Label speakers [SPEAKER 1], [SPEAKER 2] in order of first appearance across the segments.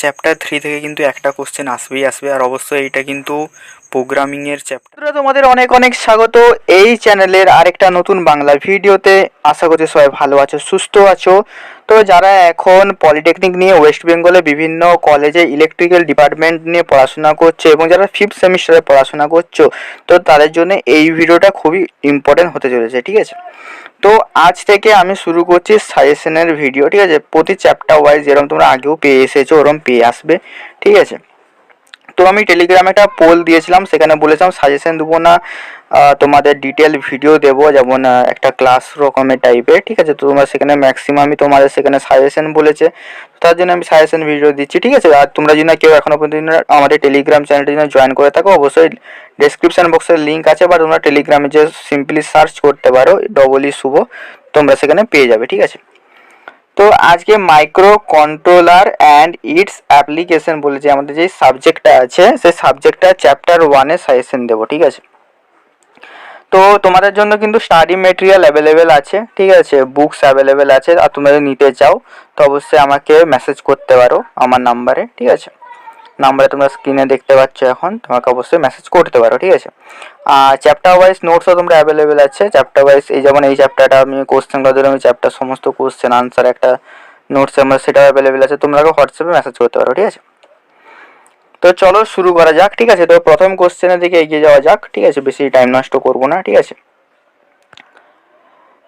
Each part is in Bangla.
[SPEAKER 1] চ্যাপ্টার 3 থেকে কিন্তু একটা কোশ্চেন আসবেই আসবে, আর অবশ্যই এইটা কিন্তু প্রোগ্রামিংয়ের চ্যাপ্টার। তোমাদের অনেক অনেক স্বাগত এই চ্যানেলের আরেকটা নতুন বাংলা ভিডিওতে। আশা করছি সবাই ভালো আছো, সুস্থ আছো। তো যারা এখন পলিটেকনিক নিয়ে ওয়েস্ট বেঙ্গলে বিভিন্ন কলেজে ইলেকট্রিক্যাল ডিপার্টমেন্ট নিয়ে পড়াশোনা করছো এবং যারা 5th সেমিস্টারে পড়াশোনা করছো, তো তাদের জন্য এই ভিডিওটা খুবই ইম্পর্টেন্ট হতে চলেছে, ঠিক আছে। তো আজ থেকে আমি শুরু করছি সাজেশনের ভিডিও, ঠিক আছে। প্রতি চ্যাপ্টার ওয়াইজ যেরকম তোমরা আগেও পেয়ে এসেছো ওরকম পেয়ে আসবে, ঠিক আছে। তো আমি টেলিগ্রামে একটা পোল দিয়েছিলাম, সেখানে বলেছিলাম সাজেশন দেবো না, তোমাদের ডিটেল ভিডিও দেবো, যেমন একটা ক্লাস রকমের টাইপের, ঠিক আছে। তো তোমরা সেখানে ম্যাক্সিমামই তোমাদের সেখানে সাজেশন বলেছে, তার জন্য আমি সাজেশন ভিডিও দিচ্ছি, ঠিক আছে। আর তোমরা যদি না কেউ এখনো পর্যন্ত আমাদের টেলিগ্রাম চ্যানেলটি যদি জয়েন করে থাকো, অবশ্যই ডেসক্রিপশন বক্সের লিঙ্ক আছে, বা তোমরা টেলিগ্রামে যে সিম্পলি সার্চ করতে পারো শুভ, তোমরা সেখানে পেয়ে যাবে, ঠিক আছে। তো আজকে micro controller and it's application বলেছে, আমাদের যে সাবজেক্টটা আছে সেই সাবজেক্টটা চ্যাপ্টার 1-এ সাজেশন দেবো, ঠিক আছে। তো তোমাদের জন্য কিন্তু স্টাডি মেটেরিয়াল অ্যাভেলেবেল আছে, ঠিক আছে, বুকস অ্যাভেলেবেল আছে। আর তোমরা যদি নিতে চাও তো অবশ্যই আমাকে মেসেজ করতে পারো আমার নাম্বারে, ঠিক আছে। নাম্বারে তোমরা স্ক্রিনে দেখতে পাচ্ছ এখন, তোমাকে অবশ্যই মেসেজ করতে পারো, ঠিক আছে। আর চ্যাপ্টার ওয়াইজ নোটসও তোমরা অ্যাভেলেবেল আছে চ্যাপ্টার ওয়াইজ। এই যেমন এই চ্যাপ্টারটা আমি কোশ্চেনগুলো দিলাম, আমি চ্যাপ্টার সমস্ত কোশ্চেন আনসার একটা নোটস আমার সেটা অ্যাভেলেবেল আছে, তোমরা হোয়াটসঅ্যাপে মেসেজ করতে পারো, ঠিক আছে। তো চলো শুরু করা যাক, ঠিক আছে। তো প্রথম কোশ্চেনের দিকে এগিয়ে যাওয়া যাক, ঠিক আছে, বেশি টাইম নষ্ট করবো না, ঠিক আছে।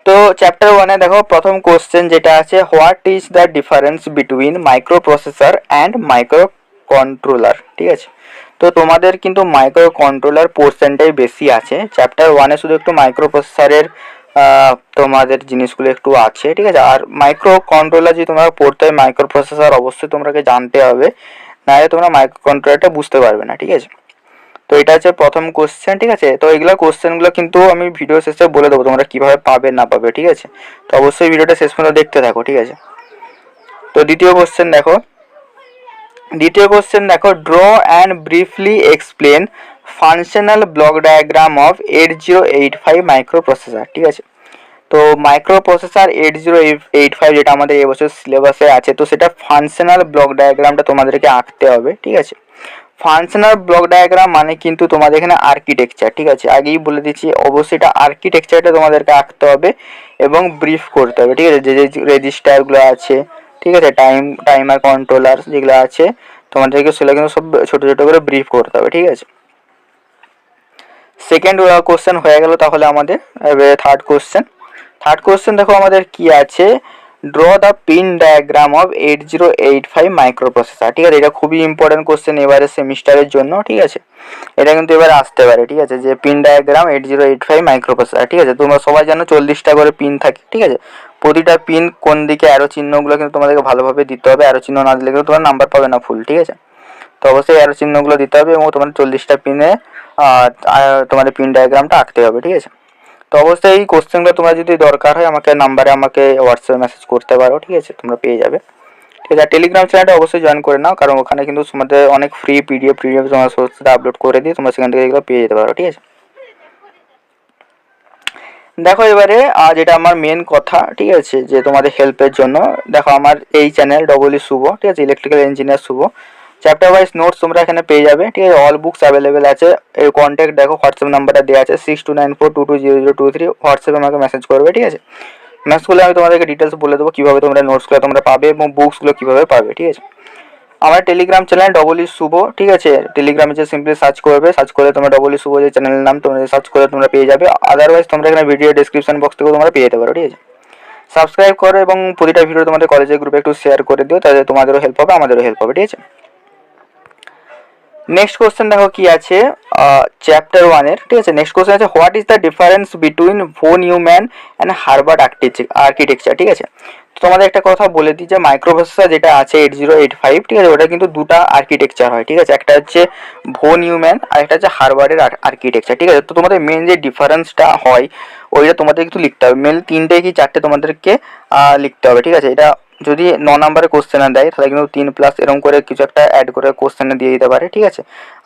[SPEAKER 1] তো চ্যাপ্টার 1-এ দেখো প্রথম কোশ্চেন যেটা আছে, what is the difference between micro processor and micro controller, ঠিক আছে। তো তোমাদের কিন্তু মাইক্রো কন্ট্রোলার পোর্শনটাই বেশি আছে চ্যাপ্টার 1-এ, শুধু একটু মাইক্রো প্রসেসরের তোমাদের জিনিসগুলো একটু আছে, ঠিক আছে। আর মাইক্রো কন্ট্রোলার যদি তোমরা পড়তে হয়, মাইক্রো প্রসেসর অবশ্যই তোমাকে জানতে হবে, নাহলে তোমরা মাইক্রো কন্ট্রোলারটা বুঝতে পারবে না, ঠিক আছে। তো এটা হচ্ছে প্রথম কোশ্চেন, ঠিক আছে। তো এইগুলো কোশ্চেনগুলো কিন্তু আমি ভিডিও শেষে বলে দেবো তোমরা কিভাবে পাবে না পাবে, ঠিক আছে। তো অবশ্যই ভিডিওটা শেষ পর্যন্ত দেখতে থাকো, ঠিক আছে। তো দ্বিতীয় কোশ্চেন দেখো, draw and briefly explain functional block diagram of 8085 micro processor, ঠিক আছে। তো মাইক্রো প্রসেসর 8085 যেটা আমাদের এবছর সিলেবাসে আছে, তো সেটা ফাংশনাল ব্লক ডায়াগ্রামটা তোমাদেরকে আঁকতে হবে, ঠিক আছে। ফাংশনাল ব্লক ডায়াগ্রাম মানে কিন্তু তোমাদের এখানে আর্কিটেকচার, ঠিক আছে, আগেই বলে দিচ্ছি, অবশ্যই এটা আর্কিটেকচারটা তোমাদেরকে আঁকতে হবে এবং ব্রিফ করতে হবে, ঠিক আছে। যে যে রেজিস্টারগুলো আছে, ঠিক আছে, টাইমার কন্ট্রোলার যেগুলো আছে, তোমাদেরকে সেগুলো কিন্তু সব ছোটো ছোটো করে ব্রিফ করতে হবে, ঠিক আছে। সেকেন্ড কোশ্চেন হয়ে গেল, তাহলে আমাদের এবারে থার্ড কোশ্চেন দেখো আমাদের কি আছে, draw the pin diagram of 8085 micro processor, ঠিক আছে। এটা খুবই ইম্পর্টেন্ট কোশ্চেন এবারে সেমিস্টারের জন্য, ঠিক আছে। এটা কিন্তু এবারে আসতে পারে, ঠিক আছে, যে পিন ডায়াগ্রাম 8085 মাইক্রো প্রসেসর, ঠিক আছে। তোমরা সবাই জানো 40টা করে পিন থাকে, ঠিক আছে। প্রতিটা পিন কোন দিকে অ্যারো চিহ্নগুলো কিন্তু তোমাদেরকে ভালোভাবে দিতে হবে, অ্যারো চিহ্ন না দিলে কিন্তু তোমার নাম্বার পাবে না ফুল, ঠিক আছে। তো অবশ্যই অ্যারো চিহ্নগুলো দিতে হবে এবং তোমাদের 40টা পিনে তোমাদের পিন ডায়াগ্রামটা আঁকতে হবে, ঠিক আছে। তো অবশ্যই এই কোশ্চেনগুলো তোমরা যদি দরকার হয় আমাকে হোয়াটসঅ্যাপে মেসেজ করতে পারো, ঠিক আছে, তোমরা পেয়ে যাবে, ঠিক আছে। আর টেলিগ্রাম চ্যানেলটা অবশ্যই জয়েন করে নাও, কারণ ওখানে কিন্তু তোমাদের অনেক ফ্রি পিডিএফ তোমরা সোর্সটা আপলোড করে দিই, তোমরা সেখান থেকে এগুলো পেয়ে যেতে পারো, ঠিক আছে। দেখো এবারে যেটা আমার মেন কথা, ঠিক আছে, যে তোমাদের হেল্পের জন্য, দেখো আমার এই চ্যানেল শুভ, ঠিক আছে, ইলেকট্রিক্যাল ইঞ্জিনিয়ার শুভ, চ্যাপ্টার ওয়াইজ নোটস তোমরা এখানে পেয়ে যাবে, ঠিক আছে। অল বুকস অ্যাভেলেবেল আছে। এই কন্ট্যাক্ট দেখো হোয়াটসঅ্যাপ নাম্বারটা দেওয়া আছে 6294220023, হোয়াটসঅ্যাপে আমাকে মেসেজ করবে, ঠিক আছে। মেসেজ করলে আমি তোমাদেরকে ডিটেলস বলে দেবো কীভাবে তোমরা নোটসগুলো তোমরা পাবে এবং বুকসগুলো কীভাবে পাবে, ঠিক আছে। আমার টেলিগ্রাম চ্যানেল শুভ, ঠিক আছে। টেলিগ্রামে যে সিম্পলি সার্চ করে তোমরা শুভ যে চ্যানেলের নাম তোমরা সার্চ করে তোমরা পেয়ে যাবে। আদারওয়াইজ তোমরা এখানে ভিডিও ডেসক্রিপশন বক্স থেকে তোমরা পেয়ে যেতে পারো, ঠিক আছে। সাবস্ক্রাইব করো এবং প্রতিটা ভিডিও তোমাদের কলেজের গ্রুপে একটু শেয়ার করে দিও, তাহলে তোমাদেরও হেল্প হবে, আমাদেরও হেল্প হবে, ঠিক আছে। নেক্সট কোশ্চেন দেখো কি আছে, চ্যাপ্টার 1-এর, ঠিক আছে। নেক্সট কোশ্চেন আছে, what is the difference between von Neumann and Harvard architecture, ঠিক আছে। তো তোমাদের একটা কথা বলে দিই, যে মাইক্রোপ্রসেসর যেটা আছে 8085, ঠিক আছে, ওটা কিন্তু দুটা আর্কিটেকচার হয়, ঠিক আছে। একটা হচ্ছে ভন নিউম্যান আর একটা হচ্ছে হার্ভার্ডের আর্কিটেকচার, ঠিক আছে। তো তোমাদের মেন যে ডিফারেন্সটা হয় ওইটা তোমাদের কিন্তু লিখতে হবে, মেন 3টে কি 4টে তোমাদেরকে লিখতে হবে, ঠিক আছে। এটা যদি 9 নম্বরে কোশ্চেনে দেয় তাহলে কিন্তু 3+ এরকম করে কিছু একটা অ্যাড করে কোশ্চেনে দিয়ে দিতে পারে, ঠিক আছে।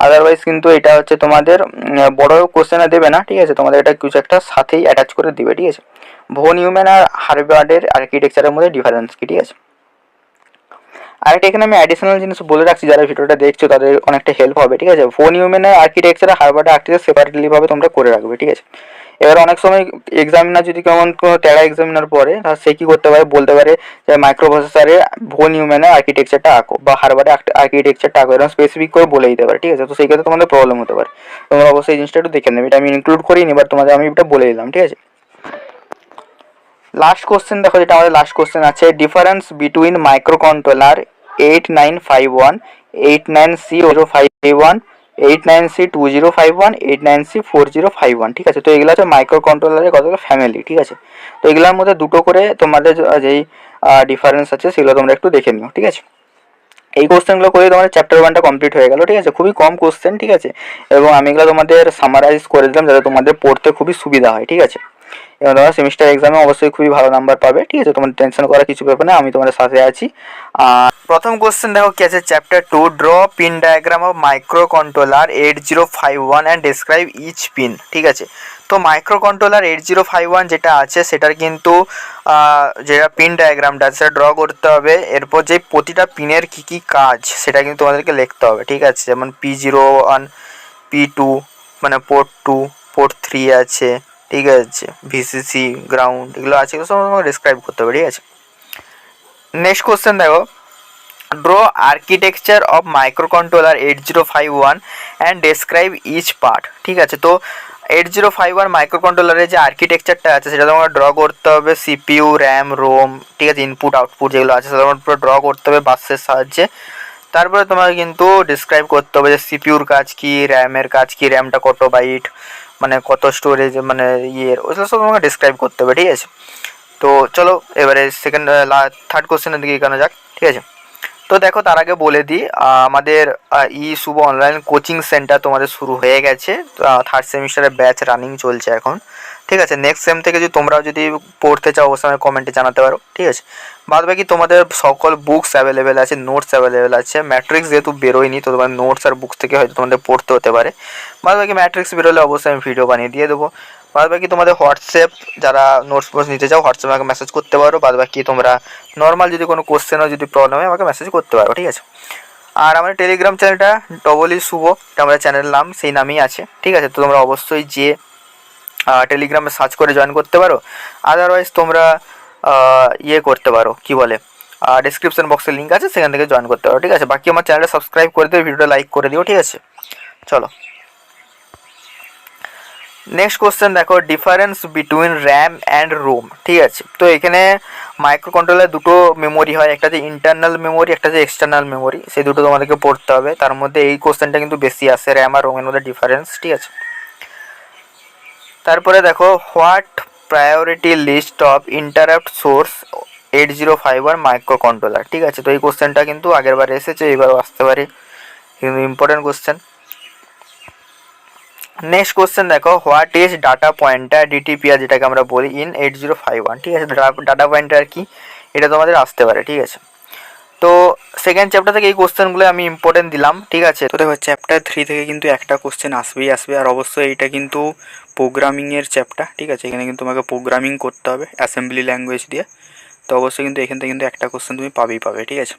[SPEAKER 1] আদারওয়াইজ কিন্তু এটা হচ্ছে তোমাদের বড় কোশ্চেনে দেবে না, ঠিক আছে, তোমাদের এটা কিছু একটা সাথেই অ্যাটাচ করে দিবে, ঠিক আছে। ভন নিউম্যান আর হার্ভার্ডের আর্কিটেকচারের মধ্যে ডিফারেন্স কি, ঠিক আছে। আর এটা এখানে আমি অ্যাডিশনাল জিনিস বলে রাখছি, যারা ভিডিওটা দেখছো তাদের অনেকটা হেল্প হবে, ঠিক আছে। ফোন হিউম্যানের আর্কিটেকচার হার্ভার্ড আর্কিটেকচার সেপারেটলি ভাবে তোমরা করে রাখবে, ঠিক আছে। এবার অনেক সময় এক্সামিনার যদি কেমন কোনো টেরা এক্সামিনার পড়ে, তাহলে সে কী করতে পারে, বলতে পারে যে মাইক্রো প্রসেসরে ফোন হিউম্যানের আর্কিটেকচারটা আঁকো বা হার্ভার্ডে আর্কিটেকচারটা আঁকো, এরকম স্পেসিফিক করে বলে দিতে পারে, ঠিক আছে। তো সেই ক্ষেত্রে তোমাদের প্রবলেম হতে পারে। তোমরা অবশ্যই এই জিনিসটা একটু দেখে নেবে, এটা আমি ইনক্লুড করিনি, বাট তোমাদের আমি এটা বলে দিলাম, ঠিক আছে। লাস্ট কোশ্চেন দেখো, যেটা আমাদের লাস্ট কোশ্চেন আছে, difference between micro controller 8951, 89C051, 89C2051, 89C4051, ঠিক আছে। তো এগুলো হচ্ছে মাইক্রো কন্ট্রোলারের কতগুলো ফ্যামিলি, ঠিক আছে। তো এগুলোর মধ্যে দুটো করে তোমাদের যেই ডিফারেন্স আছে সেগুলো তোমরা একটু দেখে নিও, ঠিক আছে। এই কোশ্চেনগুলো করে তোমাদের চ্যাপ্টার 1টা কমপ্লিট হয়ে গেল, ঠিক আছে। খুবই কম কোশ্চেন, ঠিক আছে। এবং আমি এগুলো তোমাদের সামারাইজ করে দিলাম যাতে তোমাদের পড়তে খুবই সুবিধা হয়, ঠিক আছে। এবং তোমরা সেমিস্টার এক্সামে অবশ্যই খুবই ভালো নাম্বার পাবে, ঠিক আছে। তোমাদের টেনশন করার কিছু ব্যাপার না, আমি তোমাদের সাথে আছি। আর প্রথম কোশ্চেন দেখো কি আছে, chapter 2, draw pin diagram of microcontroller 8051 and describe each pin, ঠিক আছে। তো মাইক্রো কন্ট্রোলার 8051 যেটা আছে সেটার কিন্তু যেটা পিন ডায়াগ্রামটা আছে সেটা ড্র করতে হবে। এরপর যে প্রতিটা পিনের কী কী কাজ সেটা কিন্তু তোমাদেরকে লিখতে হবে, ঠিক আছে। যেমন P01, P2 মানে পোর্ট 2, পোর্ট 3 আছে, ঠিক আছে, ভিসিসি, গ্রাউন্ড, এগুলো আছে, এগুলো সব তোমাকে ডিসক্রাইব করতে হবে, ঠিক আছে। নেক্সট কোশ্চেন দেখো, draw architecture of microcontroller 8051 and describe each part, ঠিক আছে। তো 8051 মাইক্রো কন্ট্রোলারের যে আর্কিটেকচারটা আছে সেটা তোমাকে ড্র করতে হবে, সিপিইউ, র্যাম, রোম, ঠিক আছে, ইনপুট আউটপুট যেগুলো আছে সেটা তোমার পুরো ড্র করতে হবে বাসের সাহায্যে। তারপরে তোমাকে কিন্তু ডিসক্রাইব করতে হবে যে সিপিইউর কাজ কি, র্যামের কাজ কি, র্যামটা কত বাইট, মানে কত স্টোরেজ, মানে ইয়ের, ওইগুলো সব তোমাকে ডিসক্রাইব করতে হবে, ঠিক আছে। তো চলো এবারে থার্ড কোশ্চেনের দিকে এগোনো যাক, ঠিক আছে। তো দেখো তার আগে বলে দিই, আমাদের শুভ অনলাইন কোচিং সেন্টার তোমাদের শুরু হয়ে গেছে। থার্ড সেমিস্টারের ব্যাচ রানিং চলছে এখন, ঠিক আছে। নেক্সট সেম থেকে যদি তোমরাও যদি পড়তে চাও অবশ্যই আমাকে কমেন্টে জানাতে পারো, ঠিক আছে। বাদ বাকি তোমাদের সকল বুকস অ্যাভেলেবেল আছে, নোটস অ্যাভেলেবেল আছে। ম্যাট্রিক্স যেহেতু বেরোয়নি তো তোমার নোটস আর বুকস থেকে হয়তো তোমাদের পড়তে হতে পারে। বাদ বাকি ম্যাট্রিক্স বেরোলে অবশ্যই আমি ভিডিও বানিয়ে দিয়ে দেবো। বাদ বাকি তোমাদের হোয়াটসঅ্যাপ, যারা নোটস ফোটস নিতে চাও হোয়াটসঅ্যাপে আমাকে মেসেজ করতে পারো। বাদ বাকি তোমরা নর্মাল যদি কোনো কোশ্চেনও যদি প্রবলেম হয় আমাকে মেসেজ করতে পারো, ঠিক আছে। আর আমাদের টেলিগ্রাম চ্যানেলটা শুভ, এটা আমাদের চ্যানেলের নাম, সেই নামই আছে, ঠিক আছে। তো তোমরা অবশ্যই যে টেলিগ্রামে সার্চ করে জয়েন করতে পারো। আদারওয়াইজ তোমরা ইয়ে করতে পারো, কি বলে, ডিসক্রিপশন বক্সে লিঙ্ক আছে, সেখান থেকে জয়েন করতে পারো, ঠিক আছে। বাকি আমার চ্যানেলটা সাবস্ক্রাইব করে দিও, ভিডিওটা লাইক করে দিও, ঠিক আছে। চলো নেক্সট কোশ্চেন দেখো, difference between RAM and ROM, ঠিক আছে। তো এখানে মাইক্রো কন্ট্রোলার দুটো মেমোরি হয়, একটা যে ইন্টারনাল মেমোরি, একটা যে এক্সটার্নাল মেমোরি, সেই দুটো তোমাদেরকে পড়তে হবে। তার মধ্যে এই কোশ্চেনটা কিন্তু বেশি আসে, র্যাম আর রোমের মধ্যে ডিফারেন্স, ঠিক আছে। তারপরে দেখো, what priority list of interrupt source 8051 microcontroller, ঠিক আছে। তো এই কোশ্চেনটা কিন্তু আগের বারে এসেছে, এবারও আসতে পারে, কিন্তু ইম্পর্টেন্ট কোশ্চেন। নেক্সট কোশ্চেন দেখো, হোয়াট ইজ ডাটা পয়েন্টার, ডিটিপিআর যেটাকে আমরা বলি, ইন 8051, ঠিক আছে। ডাটা পয়েন্টার কি, এটা তোমাদের আসতে পারে, ঠিক আছে। তো সেকেন্ড চ্যাপ্টার থেকে এই কোশ্চেনগুলো আমি ইম্পর্টেন্ট দিলাম, ঠিক আছে। তো দেখো চ্যাপ্টার 3 থেকে কিন্তু একটা কোশ্চেন আসবে, আর অবশ্যই এইটা কিন্তু প্রোগ্রামিংয়ের চ্যাপ্টার, ঠিক আছে। এখানে কিন্তু তোমাকে প্রোগ্রামিং করতে হবে অ্যাসেম্বলি ল্যাঙ্গুয়েজ দিয়ে। তো অবশ্যই কিন্তু এখান থেকে কিন্তু একটা কোশ্চেন তুমি পাবে, ঠিক আছে।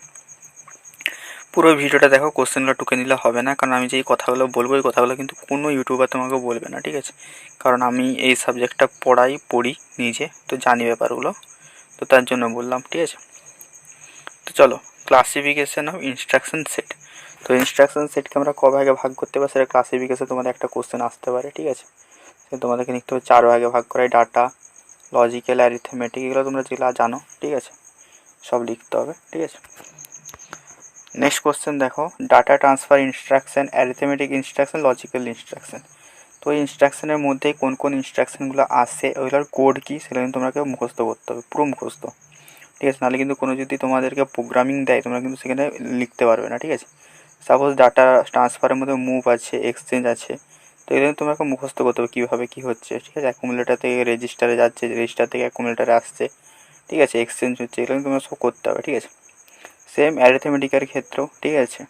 [SPEAKER 1] পুরো ভিডিওটা দেখো, কোশ্চেনগুলো টুকে নিলে হবে না, কারণ আমি যেই কথাগুলো বলবো এই কথাগুলো কিন্তু কোনো ইউটিউবার তোমাকে বলবে না, ঠিক আছে। কারণ আমি এই সাবজেক্টটা পড়ি নিজে, তো জানি ব্যাপারগুলো, তো তার জন্য বললাম, ঠিক আছে। তো চলো, ক্লাসিফিকেশন অফ ইনস্ট্রাকশন সেট। তো ইনস্ট্রাকশন সেটকে আমরা ক ভাগে ভাগ করতে পারি, সেটা ক্লাসিফিকেশন তোমাদের একটা কোশ্চেন আসতে পারে, ঠিক আছে। সে তোমাদেরকে লিখতে হবে 4 ভাগে ভাগ করাই, ডাটা, লজিক্যাল, অ্যারিথমেটিক, এগুলো তোমরা যেগুলো জানো, ঠিক আছে, সব লিখতে হবে, ঠিক আছে। নেক্সট কোশ্চেন দেখো, data transfer instruction, arithmetic instruction, logical instruction. তো এই ইনস্ট্রাকশনের মধ্যে কোন কোন ইনস্ট্রাকশনগুলো আসে, ওইগুলোর কোড কী সেটা কিন্তু তোমাকে মুখস্থ করতে হবে, পুরো মুখস্থ, ঠিক আছে। নাহলে কিন্তু কোনো যদি তোমাদেরকে প্রোগ্রামিং দেয় তোমরা কিন্তু সেখানে লিখতে পারবে না, ঠিক আছে। সাপোজ ডাটা ট্রান্সফারের মধ্যে মুভ আছে, এক্সচেঞ্জ আছে, তো এগুলো তোমাকে মুখস্থ করতে হবে কীভাবে কী হচ্ছে, ঠিক আছে। অ্যাকুমুলেটার থেকে রেজিস্টারে যাচ্ছে, রেজিস্টার থেকে অ্যাকুমুলেটারে আসছে, ঠিক আছে, এক্সচেঞ্জ হচ্ছে, এগুলো কিন্তু তোমার সব করতে হবে, ঠিক আছে। সেম অ্যারিথমেটিকের ক্ষেত্রেও, ঠিক আছে,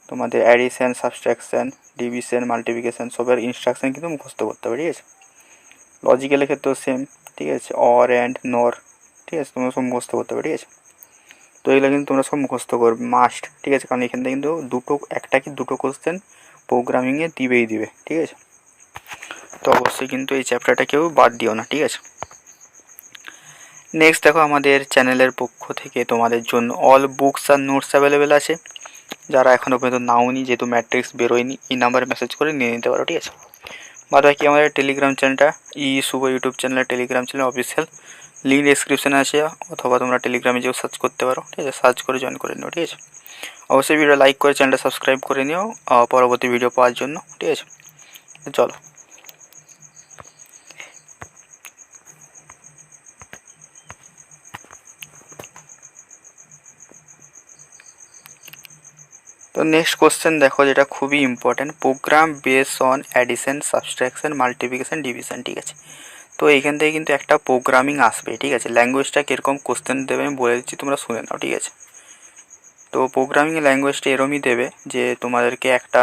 [SPEAKER 1] তোমাদের অ্যাডিশন, সাবট্রাকশন, ডিভিশন, মাল্টিপ্লিকেশন সবের ইনস্ট্রাকশন কিন্তু মুখস্থ করতে হবে, ঠিক আছে। লজিক্যালের ক্ষেত্রেও সেম, ঠিক আছে, অর অ্যান্ড নর, ঠিক আছে, তোমরা সব মুখস্থ করতে হবে, ঠিক আছে। তো এগুলো কিন্তু তোমরা সব মুখস্থ করবে মাস্ট, ঠিক আছে, কারণ এখান থেকে কিন্তু একটা কি দুটো কোশ্চেন প্রোগ্রামিংয়ে দিবে, ঠিক আছে। তো অবশ্যই কিন্তু এই চ্যাপ্টারটা কেউ বাদ দিও না, ঠিক আছে। নেক্সট দেখো, আমাদের চ্যানেলের পক্ষ থেকে তোমাদের জন্য all books are notes available আছে। যারা এখনও পর্যন্ত নাওনি, যেহেতু ম্যাট্রিক্স বেরোয়নি, এই নাম্বারে মেসেজ করে নিয়ে নিতে পারো, ঠিক আছে। বাদ বাকি আমাদের টেলিগ্রাম চ্যানেলটা শুভ ইউটিউব চ্যানেলের টেলিগ্রাম চ্যানেল অফিসিয়াল লিঙ্ক ডেসক্রিপশানে আছে, অথবা তোমরা টেলিগ্রামে যেও সার্চ করতে পারো, ঠিক আছে, সার্চ করে জয়েন করে নিও, ঠিক আছে। অবশ্যই ভিডিও লাইক করে চ্যানেলটা সাবস্ক্রাইব করে নিও পরবর্তী ভিডিও পাওয়ার জন্য, ঠিক আছে। চলো, তো নেক্সট কোশ্চেন দেখো, যেটা খুবই important, program base on addition, subtraction, multiplication, division, ঠিক আছে। তো এইখান থেকে কিন্তু একটা প্রোগ্রামিং আসবে, ঠিক আছে। ল্যাঙ্গুয়েজটা কীরকম কোশ্চেন দেবে আমি বলে দিচ্ছি, তোমরা শুনে নাও, ঠিক আছে। তো প্রোগ্রামিং ল্যাঙ্গুয়েজটা এরমই দেবে যে তোমাদেরকে একটা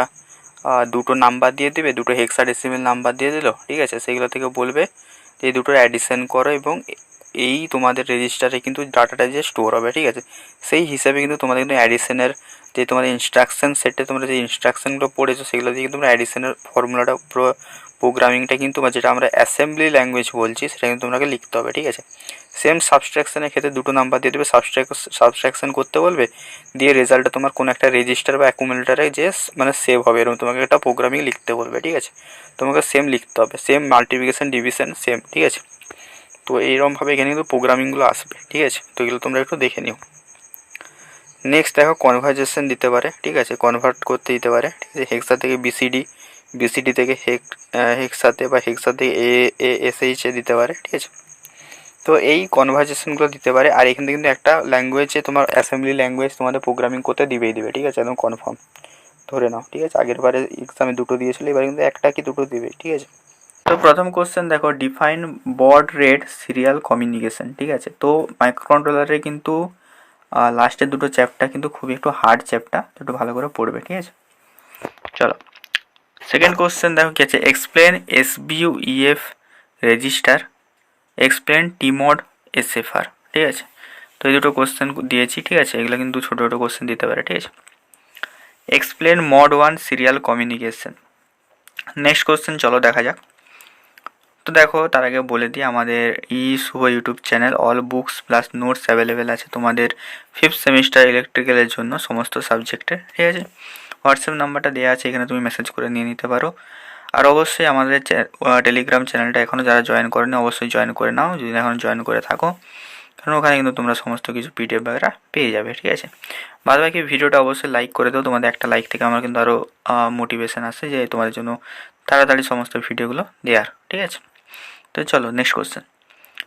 [SPEAKER 1] দুটো নাম্বার দিয়ে দেবে, দুটো হেক্সাডেসিমেল নাম্বার দিয়ে দিল, ঠিক আছে। সেগুলো থেকে বলবে যে এই দুটোর অ্যাডিশন করো, এবং এই তোমাদের রেজিস্টারে কিন্তু ডাটাটা যে স্টোর হবে, ঠিক আছে, সেই হিসাবে কিন্তু তোমাদের কিন্তু অ্যাডিশনের যে তোমাদের ইনস্ট্রাকশন সেটে তোমরা যে ইনস্ট্রাকশনগুলো পড়েছো সেগুলো দিয়ে তোমরা অ্যাডিশনের ফর্মুলাটা প্রোগ্রামিংটা কিন্তু, যেটা আমরা অ্যাসেম্বলি ল্যাঙ্গুয়েজ বলছি, সেটা কিন্তু তোমাকে লিখতে হবে, ঠিক আছে। সেম সাবট্রাকশনের ক্ষেত্রে দুটো নাম্বার দিয়ে দেবে, সাবট্রাকশন করতে বলবে, দিয়ে রেজাল্টটা তোমার কোনো একটা রেজিস্টার বা অ্যাকুমুলেটারে যে মানে সেভ হবে, এরকম তোমাকে একটা প্রোগ্রামিং লিখতে বলবে, ঠিক আছে। তোমাকে সেম লিখতে হবে, সেম মাল্টিপ্লিকেশন ডিভিশন সেম, ঠিক আছে। তো এইরকমভাবে এখানে কিন্তু প্রোগ্রামিংগুলো আসবে, ঠিক আছে। তো এগুলো তোমরা একটু দেখে নিও। নেক্সট দেখো, কনভার্জেশন দিতে পারে, ঠিক আছে, কনভার্ট করতে দিতে পারে, ঠিক আছে। হেক্সা থেকে বিসিডি থেকে হেক্সাতে বা হেক্সা থেকে এসএইচে দিতে পারে, ঠিক আছে। তো এই কনভার্জেশনগুলো দিতে পারে। আর এখান থেকে কিন্তু একটা ল্যাঙ্গুয়েজে তোমার অ্যাসেম্বলি ল্যাঙ্গুয়েজ তোমাদের প্রোগ্রামিং করতে দিবে, ঠিক আছে, একদম কনফার্ম ধরে নাও, ঠিক আছে। আগের বারে এক্সামে দুটো দিয়েছিল, এবার কিন্তু একটা কি দুটো দিবে, ঠিক আছে। তো প্রথম কোশ্চেন দেখো, ডিফাইন বড রেট সিরিয়াল কমিউনিকেশন, ঠিক আছে। তো মাইক্রোকন্ট্রোলারে কিন্তু লাস্টের দুটো চ্যাপ্টার কিন্তু খুবই একটু হার্ড চ্যাপ্টার, একটু ভালো করে পড়বে, ঠিক আছে। চলো, সেকেন্ড কোশ্চেন দেখো কি আছে, explain SBUEF register, explain TMOD SFR, ঠিক আছে। তো এই দুটো কোশ্চেন দিয়েছি, ঠিক আছে। এগুলো কিন্তু ছোটো ছোটো কোশ্চেন দিতে পারে, ঠিক আছে। Explain mod 1 serial communication. Next question চলো দেখা যাক। তো দেখো, তার আগে বলে দিই, আমাদের Shubh YouTube channel all books plus notes available আছে তোমাদের 5th সেমিস্টার ইলেকট্রিক্যালের জন্য সমস্ত সাবজেক্টের, ঠিক আছে। হোয়াটসঅ্যাপ নাম্বারটা দেওয়া আছে, এখানে তুমি মেসেজ করে নিয়ে নিতে পারো। আর অবশ্যই আমাদের টেলিগ্রাম চ্যানেলটা এখনও যারা জয়েন করেনি অবশ্যই জয়েন করে নাও, যদি এখন জয়েন করে থাকো, কারণ ওখানে কিন্তু তোমরা সমস্ত কিছু PDF বাগেরা পেয়ে যাবে, ঠিক আছে। বাদ বাকি ভিডিওটা অবশ্যই লাইক করে দাও, তোমাদের একটা লাইক থেকে আমার কিন্তু আরও মোটিভেশন আসে যে তোমাদের জন্য তাড়াতাড়ি সমস্ত ভিডিওগুলো দেওয়ার, ঠিক আছে। তো চলো নেক্সট কোশ্চেন।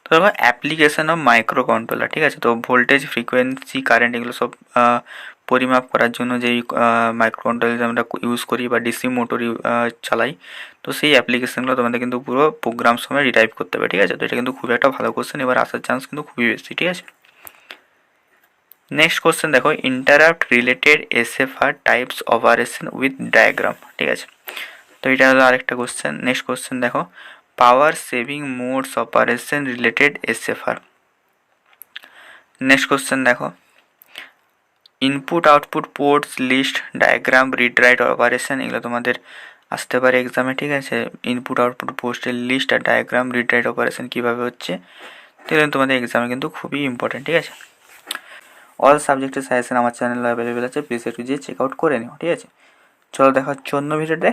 [SPEAKER 1] তো দেখো, অ্যাপ্লিকেশন অফ মাইক্রো কন্ট্রোলার, ঠিক আছে। তো ভোল্টেজ, ফ্রিকোয়েন্সি, কারেন্ট এগুলো সব পরিমাপ করার জন্য যেই মাইক্রো কন্ট্রোলার আমরা ইউজ করি বা ডিসি মোটর চালাই, তো সেই অ্যাপ্লিকেশনগুলো তোমাদের কিন্তু পুরো প্রোগ্রাম সময় রিটাইপ করতে হবে, ঠিক আছে। তো এটা কিন্তু খুব একটা ভালো কোশ্চেন, এবার আসার চান্স কিন্তু খুবই বেশি, ঠিক আছে। নেক্সট কোশ্চেন দেখো, interrupt related SFR types operation with diagram, ঠিক আছে। তো এটা হলো আরেকটা কোশ্চেন। নেক্সট কোশ্চেন দেখো, power saving modes operation related SFR। Next question দেখো, input output ports list diagram read write operation, এগুলো তোমাদের আসতে পারে এক্সামে, ঠিক আছে। ইনপুট আউটপুট পোর্টের লিস্ট আর ডায়াগ্রাম রিড রাইট অপারেশন কীভাবে হচ্ছে, তাহলে তোমাদের এক্সামে কিন্তু খুবই ইম্পর্টেন্ট, ঠিক আছে। অল সাবজেক্টের সাজেশন আমার চ্যানেলে অ্যাভেলেবেল আছে, প্লিজ একটু যেয়ে চেক আউট করে নিও, ঠিক আছে। চলো দেখা হচ্ছে অন্য ভিডিওতে।